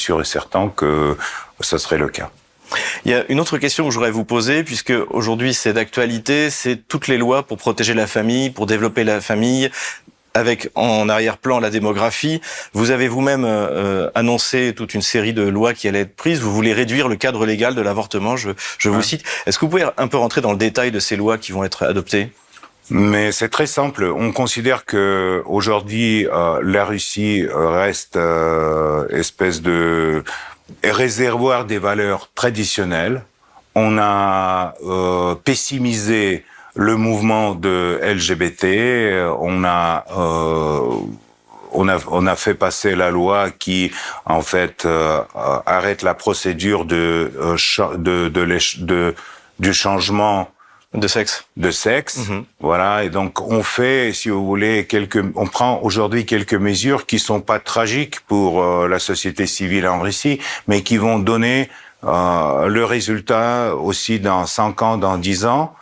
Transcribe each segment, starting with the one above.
sûr et certain que ce serait le cas. Il y a une autre question que je voudrais vous poser, puisque aujourd'hui c'est d'actualité, c'est toutes les lois pour protéger la famille, pour développer la famille, avec en arrière-plan la démographie. Vous avez vous-même annoncé toute une série de lois qui allaient être prises. Vous voulez réduire le cadre légal de l'avortement, je vous cite. Est-ce que vous pouvez un peu rentrer dans le détail de ces lois qui vont être adoptées ? Mais c'est très simple. On considère que aujourd'hui la Russie reste espèce de réservoir des valeurs traditionnelles. On a pessimisé le mouvement de LGBT. On a fait passer la loi qui, en fait, arrête la procédure du changement de sexe. Voilà. Et donc, on fait, si vous voulez, on prend aujourd'hui quelques mesures qui sont pas tragiques pour la société civile en Russie, mais qui vont donner le résultat aussi dans 5 ans, dans 10 ans,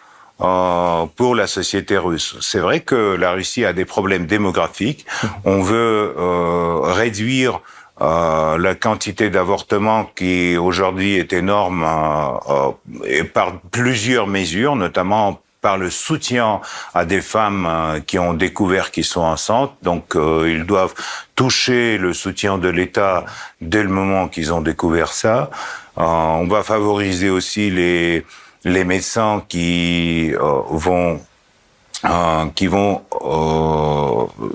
pour la société russe. C'est vrai que la Russie a des problèmes démographiques. On veut réduire la quantité d'avortements qui aujourd'hui est énorme et par plusieurs mesures, notamment par le soutien à des femmes qui ont découvert qu'ils sont enceintes. Donc ils doivent toucher le soutien de l'État dès le moment qu'ils ont découvert ça. On va favoriser aussi les médecins qui vont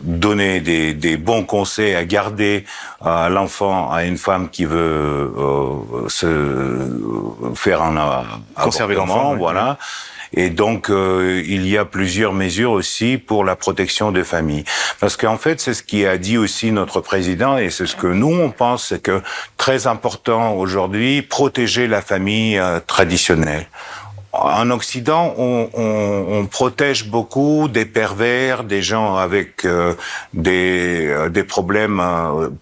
donner des bons conseils à garder l'enfant à une femme qui veut faire un conserver l'enfant, voilà. Et donc, il y a plusieurs mesures aussi pour la protection des familles. Parce qu'en fait, c'est ce qui a dit aussi notre président, et c'est ce que nous, on pense, c'est que très important aujourd'hui, protéger la famille traditionnelle. En Occident, on protège beaucoup des pervers, des gens avec des problèmes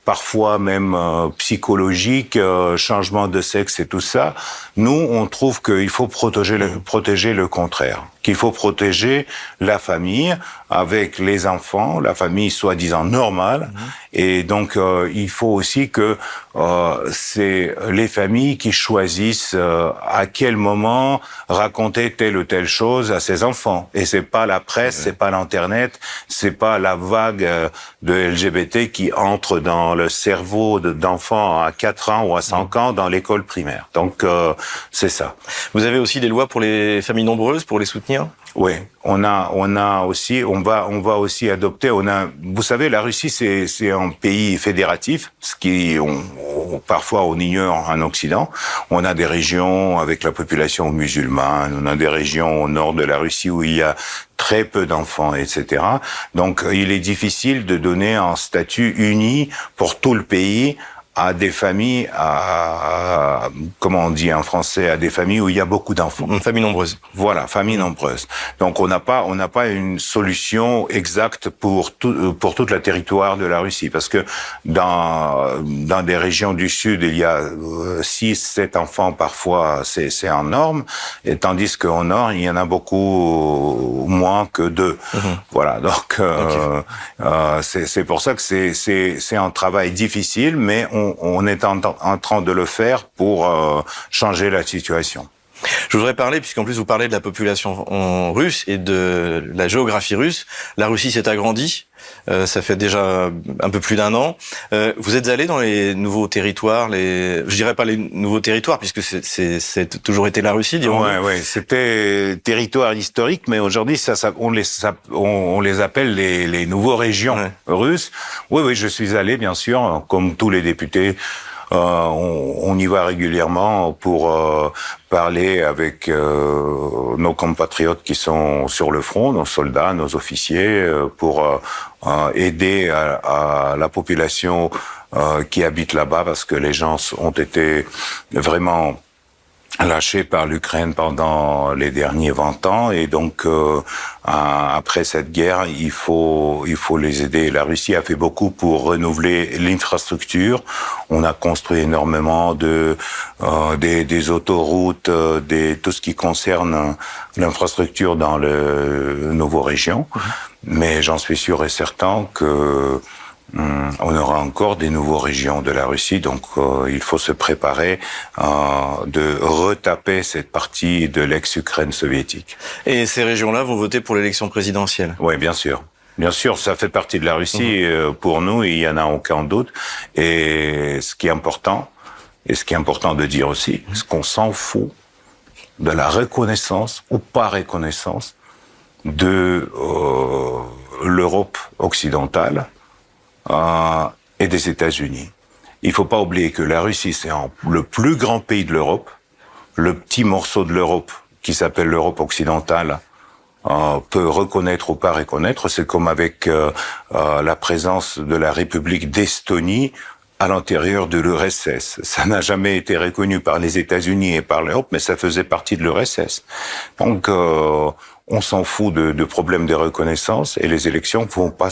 parfois même psychologiques, changement de sexe et tout ça. Nous, on trouve qu'il faut protéger le contraire, qu'il faut protéger la famille avec les enfants, la famille soi-disant normale. Et donc, il faut aussi que c'est les familles qui choisissent à quel moment raconter telle ou telle chose à ses enfants. Et c'est pas la presse, c'est pas l'internet, c'est pas la vague de LGBT qui entre dans le cerveau d'enfants à 4 ans ou à 5 ans dans l'école primaire. Donc, c'est ça. Vous avez aussi des lois pour les familles nombreuses, pour les soutenir ? Oui, on va aussi adopter. Vous savez, la Russie c'est un pays fédératif, ce qui parfois on ignore en Occident. On a des régions avec la population musulmane, on a des régions au nord de la Russie où il y a très peu d'enfants, etc. Donc, il est difficile de donner un statut uni pour tout le pays à des familles, comment on dit en français, à des familles où il y a beaucoup d'enfants. Une famille nombreuse. Voilà, famille nombreuse. Donc on n'a pas une solution exacte pour toute la territoire de la Russie, parce que dans des régions du sud, il y a 6, 7 enfants parfois, c'est en norme, et tandis qu'au nord, il y en a beaucoup moins que 2. Voilà, donc c'est pour ça que c'est un travail difficile, mais on est en train de le faire pour changer la situation. Je voudrais parler, puisqu'en plus vous parlez de la population russe et de la géographie russe. La Russie s'est agrandie, ça fait déjà un peu plus d'1 an. Vous êtes allé dans les nouveaux territoires, je dirais pas les nouveaux territoires, puisque c'est toujours été la Russie, dirons-nous. Ouais, c'était territoire historique, mais aujourd'hui on les appelle les nouveaux régions russes. Oui, je suis allé, bien sûr, comme tous les députés. On y va régulièrement pour parler avec nos compatriotes qui sont sur le front, nos soldats, nos officiers, pour aider à la population qui habite là-bas, parce que les gens ont été vraiment lâchés par l'Ukraine pendant les derniers 20 ans, et donc après cette guerre, il faut les aider. La Russie a fait beaucoup pour renouveler l'infrastructure. On a construit énormément des autoroutes, tout ce qui concerne l'infrastructure dans nos régions. Mais j'en suis sûr et certain que on aura encore des nouveaux régions de la Russie, donc il faut se préparer de retaper cette partie de l'ex-Ukraine soviétique. Et ces régions-là vont voter pour l'élection présidentielle? Oui, bien sûr. Bien sûr, ça fait partie de la Russie. Pour nous, il y en a aucun doute. Et ce qui est important de dire aussi, c'est qu'on s'en fout de la reconnaissance ou pas reconnaissance de l'Europe occidentale et des États-Unis. Il faut pas oublier que la Russie, c'est le plus grand pays de l'Europe. Le petit morceau de l'Europe qui s'appelle l'Europe occidentale peut reconnaître ou pas reconnaître. C'est comme avec la présence de la République d'Estonie à l'intérieur de l'URSS. Ça n'a jamais été reconnu par les États-Unis et par l'Europe, mais ça faisait partie de l'URSS. Donc, on s'en fout de problèmes de reconnaissance et les élections vont pas